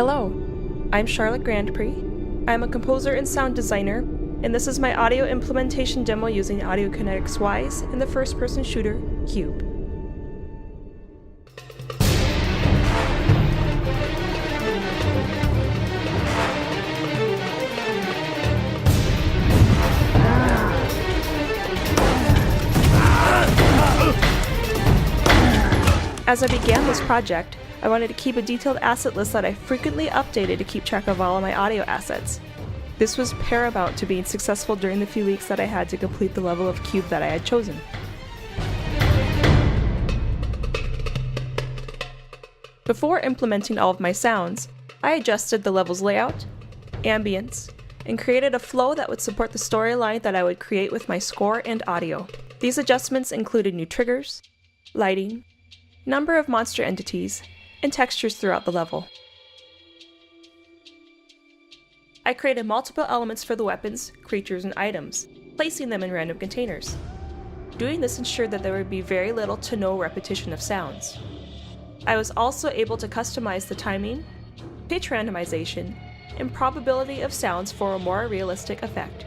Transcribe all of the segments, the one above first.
Hello, I'm Charlotte Grandpre. I'm a composer and sound designer, and this is my audio implementation demo using Audiokinetic's Wwise and the first-person shooter, Cube. As I began this project, I wanted to keep a detailed asset list that I frequently updated to keep track of all of my audio assets. This was paramount to being successful during the few weeks that I had to complete the level of Cube that I had chosen. Before implementing all of my sounds, I adjusted the level's layout, ambience, and created a flow that would support the storyline that I would create with my score and audio. These adjustments included new triggers, lighting, number of monster entities, and textures throughout the level. I created multiple elements for the weapons, creatures, and items, placing them in random containers. Doing this ensured that there would be very little to no repetition of sounds. I was also able to customize the timing, pitch randomization, and probability of sounds for a more realistic effect.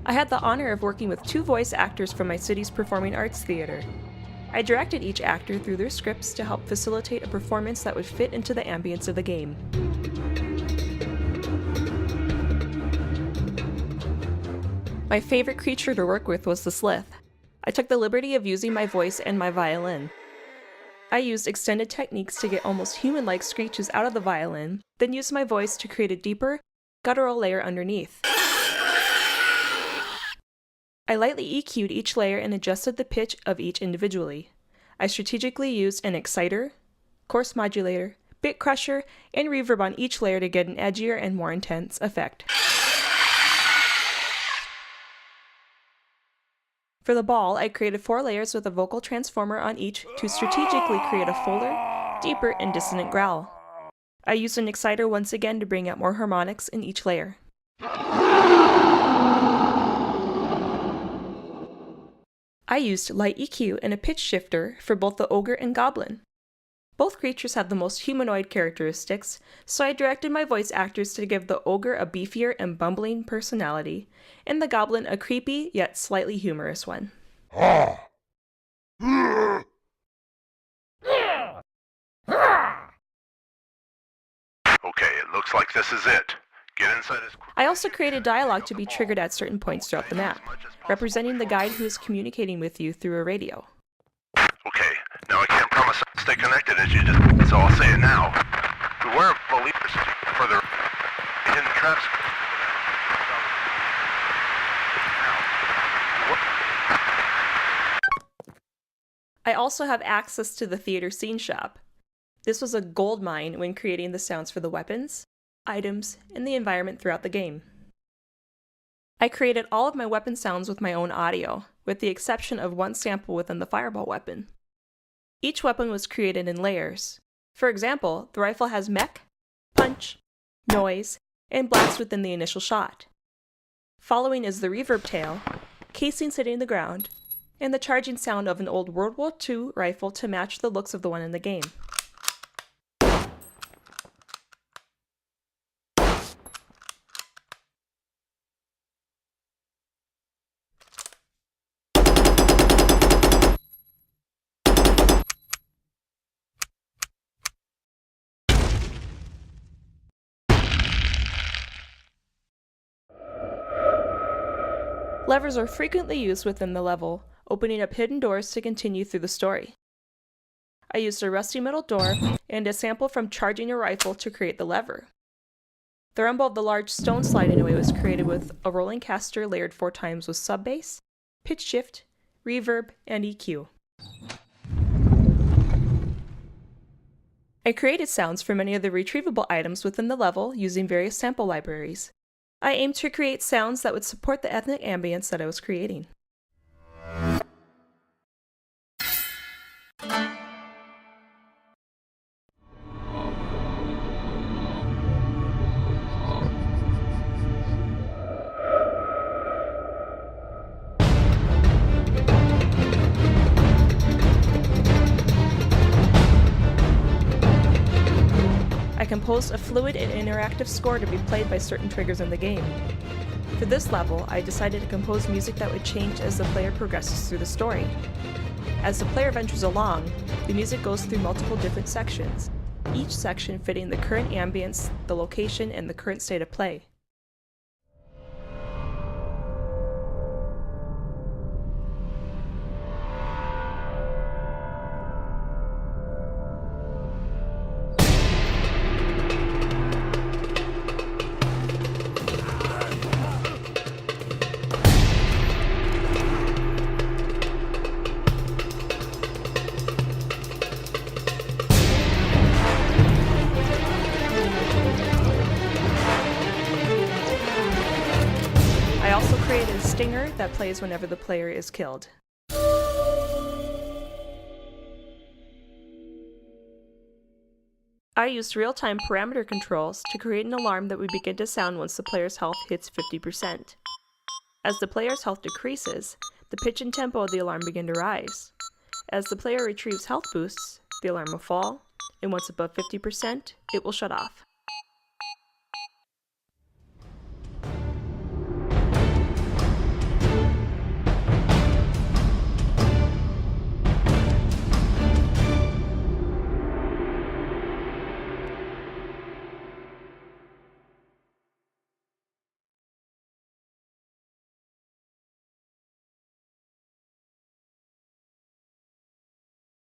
I had the honor of working with 2 voice actors from my city's performing arts theater. I directed each actor through their scripts to help facilitate a performance that would fit into the ambience of the game. My favorite creature to work with was the Slith. I took the liberty of using my voice and my violin. I used extended techniques to get almost human-like screeches out of the violin, then used my voice to create a deeper, guttural layer underneath. I lightly EQ'd each layer and adjusted the pitch of each individually. I strategically used an exciter, coarse modulator, bit crusher, and reverb on each layer to get an edgier and more intense effect. For the ball, I created 4 layers with a vocal transformer on each to strategically create a fuller, deeper, and dissonant growl. I used an exciter once again to bring out more harmonics in each layer. I used light EQ and a pitch shifter for both the ogre and goblin. Both creatures have the most humanoid characteristics, so I directed my voice actors to give the ogre a beefier and bumbling personality, and the goblin a creepy yet slightly humorous one. Okay, it looks like this is it. Get inside his... I also created dialogue to be triggered at certain points throughout the map, representing the guide who is communicating with you through a radio. Okay, now I can't promise to stay connected as you just, so I'll say it now. Beware of believers for their hidden traps. I also have access to the theater scene shop. This was a gold mine when creating the sounds for the weapons, items, and the environment throughout the game. I created all of my weapon sounds with my own audio, with the exception of one sample within the fireball weapon. Each weapon was created in layers. For example, the rifle has mech, punch, noise, and blast within the initial shot. Following is the reverb tail, casings hitting the ground, and the charging sound of an old World War II rifle to match the looks of the one in the game. Levers are frequently used within the level, opening up hidden doors to continue through the story. I used a rusty metal door and a sample from charging a rifle to create the lever. The rumble of the large stone sliding away was created with a rolling caster layered 4 times with sub-bass, pitch shift, reverb, and EQ. I created sounds for many of the retrievable items within the level using various sample libraries. I aimed to create sounds that would support the ethnic ambience that I was creating. composed a fluid and interactive score to be played by certain triggers in the game. For this level, I decided to compose music that would change as the player progresses through the story. As the player ventures along, the music goes through multiple different sections, each section fitting the current ambience, the location, and the current state of play. I also created a stinger that plays whenever the player is killed. I used real-time parameter controls to create an alarm that would begin to sound once the player's health hits 50%. As the player's health decreases, the pitch and tempo of the alarm begin to rise. As the player retrieves health boosts, the alarm will fall, and once above 50%, it will shut off.